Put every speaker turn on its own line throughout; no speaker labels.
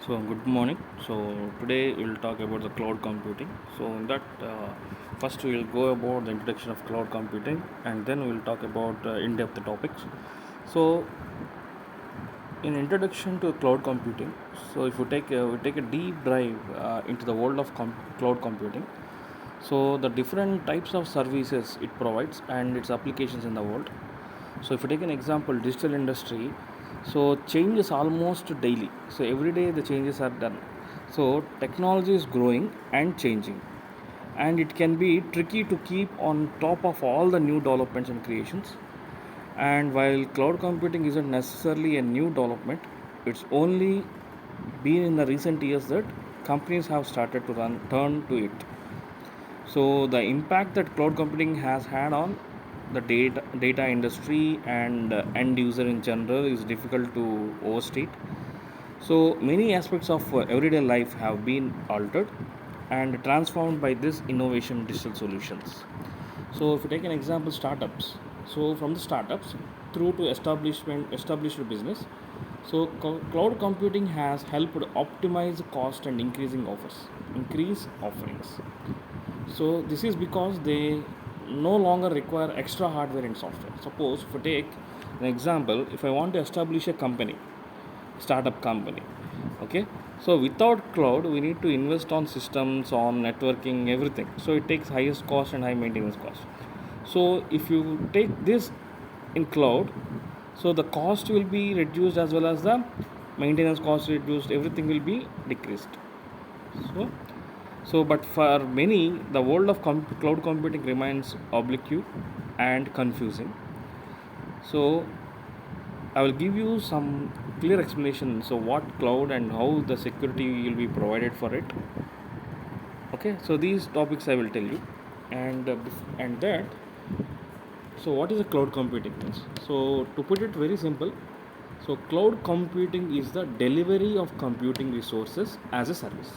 So good morning. So today we'll talk about the cloud computing. So in that, first we'll go about the introduction of cloud computing, and then we'll talk about in-depth topics. So in introduction to cloud computing, so if we take a deep dive into the world of cloud computing, so the different types of services it provides and its applications in the world. So if you take an example, digital industry, so changes almost daily. So every day the changes are done. So technology is growing and changing, and it can be tricky to keep on top of all the new developments and creations. And while cloud computing isn't necessarily a new development, it's only been in the recent years that companies have started to turn to it. So the impact that cloud computing has had on the data industry and end user in general is difficult to overstate. So many aspects of everyday life have been altered and transformed by this innovation digital solutions. So if you take an example, startups. So from the startups through to established business. So cloud computing has helped optimize cost and increase offerings. So this is because they no longer require extra hardware and software. Suppose if I take an example, if I want to establish a company, startup company, okay. So without cloud, we need to invest on systems, on networking, everything. So it takes highest cost and high maintenance cost. So if you take this in cloud, so the cost will be reduced as well as the maintenance cost reduced. Everything will be decreased. So but for many, the world of cloud computing remains oblique and confusing. So, I will give you some clear explanation. So, what cloud and how the security will be provided for it. Okay, so these topics I will tell you, and that. So, what is a cloud computing means? So, to put it very simple, so cloud computing is the delivery of computing resources as a service.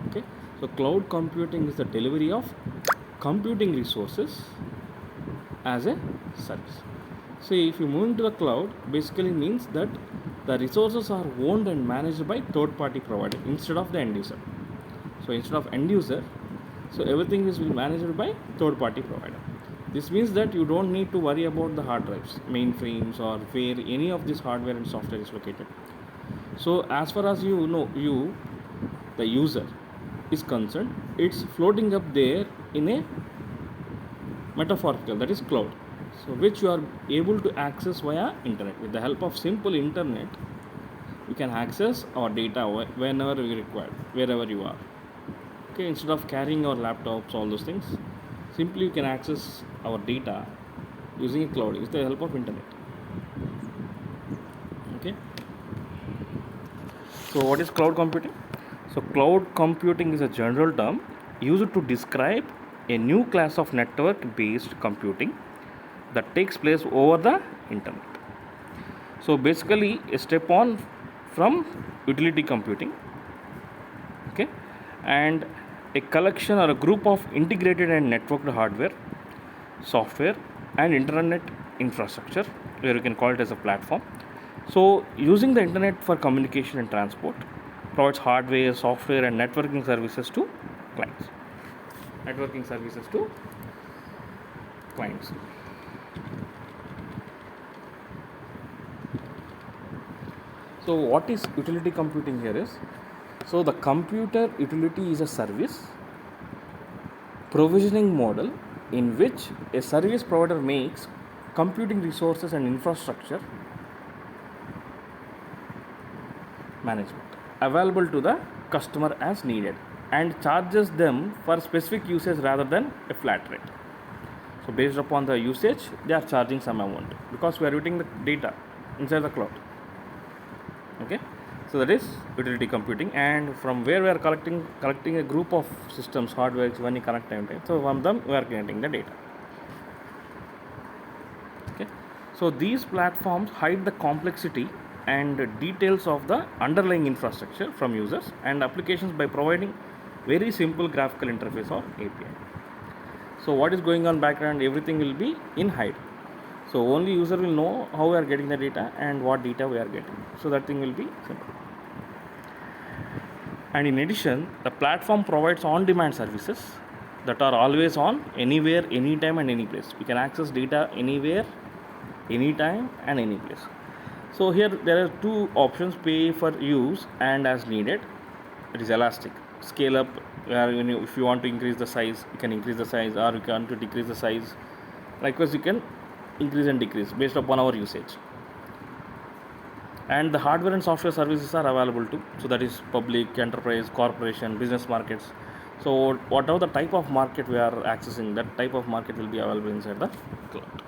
Okay, so cloud computing is the delivery of computing resources as a service. So if you move into the cloud, basically means that the resources are owned and managed by third party provider instead of the end user. So instead of end user, so everything is managed by third party provider. This means that you don't need to worry about the hard drives, mainframes, or where any of this hardware and software is located. So as far as you know, the user is concerned, it's floating up there in a metaphorical, that is cloud, so which you are able to access via internet. With the help of simple internet, you can access our data whenever we require, wherever you are. Okay, instead of carrying our laptops, all those things, simply you can access our data using a cloud with the help of internet. Okay, so what is cloud computing? So cloud computing is a general term used to describe a new class of network based computing that takes place over the internet. So basically a step on from utility computing, okay, and a collection or a group of integrated and networked hardware, software, and internet infrastructure, where you can call it as a platform. So using the internet for communication and transport, provides hardware, software, and networking services to clients. Networking services to clients. So what is utility computing here is, so the computer utility is a service provisioning model in which a service provider makes computing resources and infrastructure management available to the customer as needed and charges them for specific usage rather than a flat rate. So based upon the usage, they are charging some amount because we are using the data inside the cloud. Okay, so that is utility computing, and from where we are collecting a group of systems, hardware, when you connect them, so from them we are getting the data. Okay, so these platforms hide the complexity and details of the underlying infrastructure from users and applications by providing very simple graphical interface or API. So what is going on background, everything will be in hide. So only user will know how we are getting the data and what data we are getting. So that thing will be simple. And in addition, the platform provides on-demand services that are always on, anywhere, anytime, and any place. We can access data anywhere, anytime, and any place. So here there are two options: pay for use and as needed. It is elastic. Scale up, where if you want to increase the size, you can increase the size, or you want to decrease the size. Likewise, you can increase and decrease based upon our usage. And the hardware and software services are available too. So that is public, enterprise, corporation, business markets. So whatever the type of market we are accessing, that type of market will be available inside the cloud.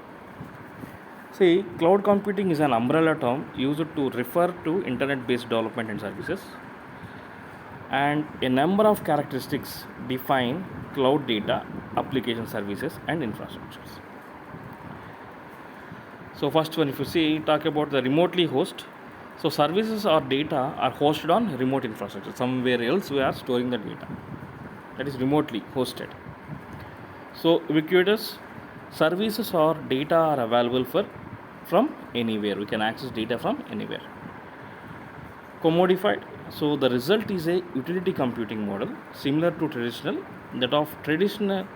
See, cloud computing is an umbrella term used to refer to internet-based development and services. And a number of characteristics define cloud data, application services, and infrastructures. So first one, if you see, talk about the remotely host. So services or data are hosted on remote infrastructure. Somewhere else we are storing the data. That is remotely hosted. So ubiquitous services or data are available from anywhere. We can access data from anywhere. Commodified. So the result is a utility computing model similar to traditional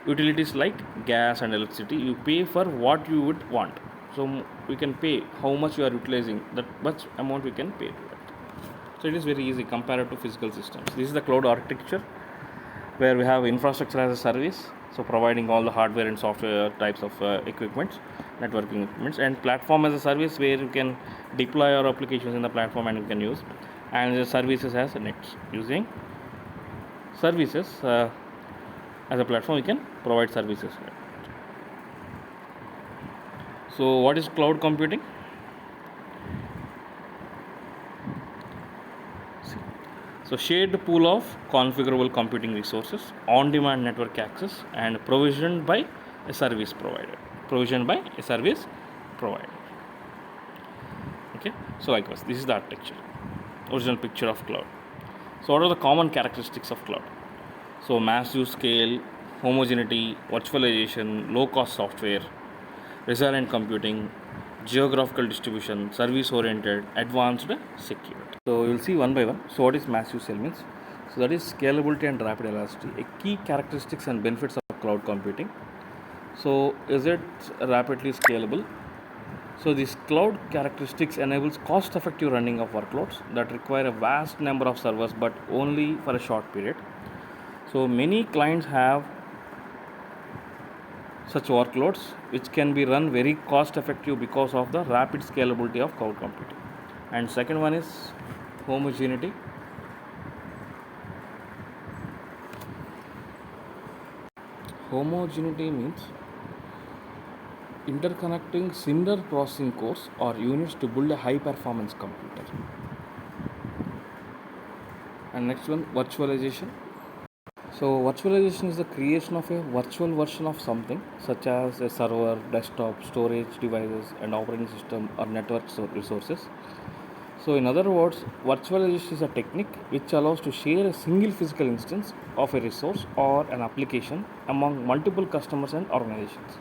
utilities like gas and electricity. You pay for what you would want. So we can pay how much you are utilizing, that much amount we can pay to it. So it is very easy compared to physical systems. This is the cloud architecture where we have infrastructure as a service, so providing all the hardware and software types of equipments, networking equipments, and platform as a service where you can deploy your applications in the platform and you can use, and the services as nets. Using services as a platform, we can provide services. So what is cloud computing? So shared pool of configurable computing resources, on-demand network access, and provisioned by a service provider. Okay. So likewise, this is the architecture, original picture of cloud. So what are the common characteristics of cloud? So massive scale, homogeneity, virtualization, low-cost software, resilient computing, geographical distribution, service-oriented, advanced security. So you'll see one by one. So what is massive scale means? So that is scalability and rapid elasticity, a key characteristics and benefits of cloud computing. So is it rapidly scalable? So this cloud characteristics enables cost-effective running of workloads that require a vast number of servers but only for a short period. So many clients have such workloads which can be run very cost effective because of the rapid scalability of cloud computing. And second one is homogeneity. Homogeneity means interconnecting similar processing cores or units to build a high performance computer. And next one, virtualization. So virtualization is the creation of a virtual version of something such as a server, desktop, storage devices, and operating system or network resources. So in other words, virtualization is a technique which allows to share a single physical instance of a resource or an application among multiple customers and organizations.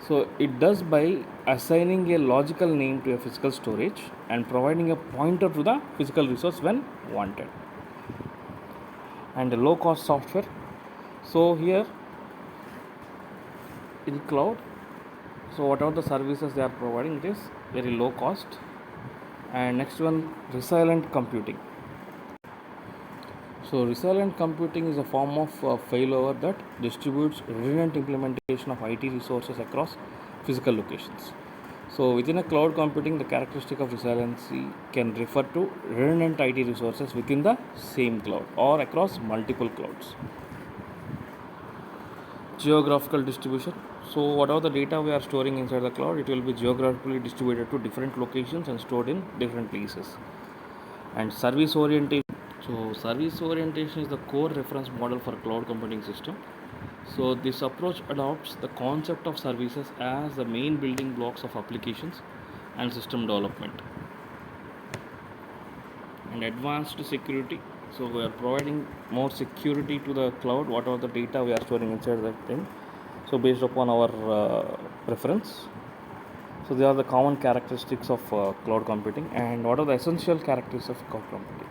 So it does by assigning a logical name to a physical storage and providing a pointer to the physical resource when wanted. And low cost software. So here in cloud, so whatever the services they are providing, it is very low cost. And next one, resilient computing. So resilient computing is a form of failover that distributes redundant implementation of IT resources across physical locations. So within a cloud computing, the characteristic of resiliency can refer to redundant IT resources within the same cloud or across multiple clouds. Geographical distribution. So whatever the data we are storing inside the cloud, it will be geographically distributed to different locations and stored in different places. And service orientation. So service orientation is the core reference model for cloud computing system. So this approach adopts the concept of services as the main building blocks of applications and system development. And advanced security. So we are providing more security to the cloud, whatever the data we are storing inside that thing. So based upon our preference. So they are the common characteristics of cloud computing. And what are the essential characteristics of cloud computing?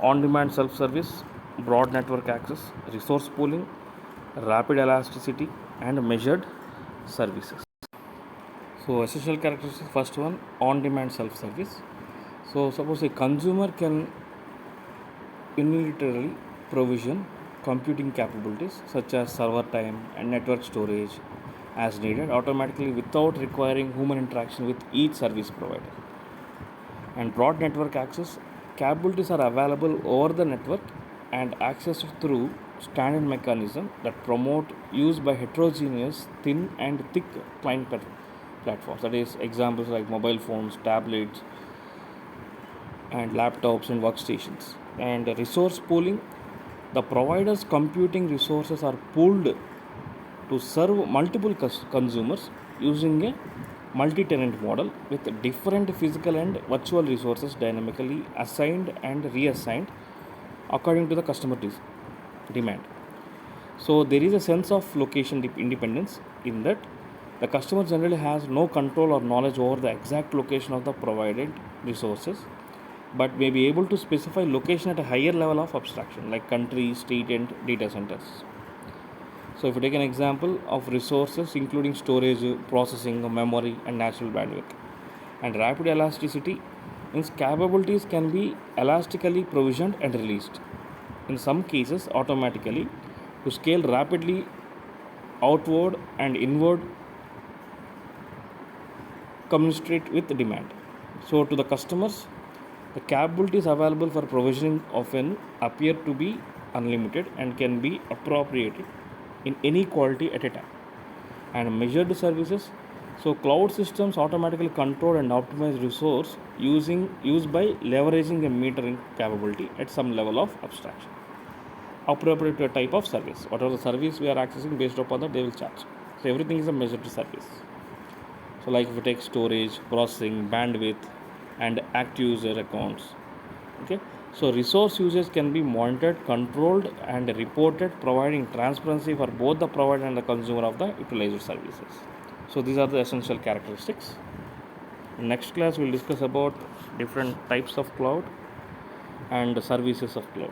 on-demand self-service, broad network access, resource pooling, rapid elasticity, and measured services. So essential characteristics, first one, on-demand self-service. So suppose a consumer can unilaterally provision computing capabilities such as server time and network storage as needed automatically without requiring human interaction with each service provider. And broad network access, capabilities are available over the network and accessed through standard mechanism that promote use by heterogeneous thin and thick client platforms. That is examples like mobile phones, tablets, and laptops and workstations. And resource pooling, the provider's computing resources are pooled to serve multiple consumers using a multi-tenant model with different physical and virtual resources dynamically assigned and reassigned according to the customer demand. So there is a sense of location independence in that the customer generally has no control or knowledge over the exact location of the provided resources, but may be able to specify location at a higher level of abstraction like country, state, and data centers. So if you take an example of resources including storage, processing, memory, and natural bandwidth. And rapid elasticity means capabilities can be elastically provisioned and released, in some cases automatically, to scale rapidly outward and inward commensurate with demand. So to the customers, the capabilities available for provisioning often appear to be unlimited and can be appropriated in any quality at a time. And measured services, so cloud systems automatically control and optimize resource used by leveraging a metering capability at some level of abstraction appropriate to a type of service. Whatever the service we are accessing, based upon that they will charge. So everything is a measured service. So like if you take storage, processing, bandwidth, and active user accounts. Okay. So resource usage can be monitored, controlled, and reported, providing transparency for both the provider and the consumer of the utilized services. So these are the essential characteristics. In next class, we'll discuss about different types of cloud and the services of cloud.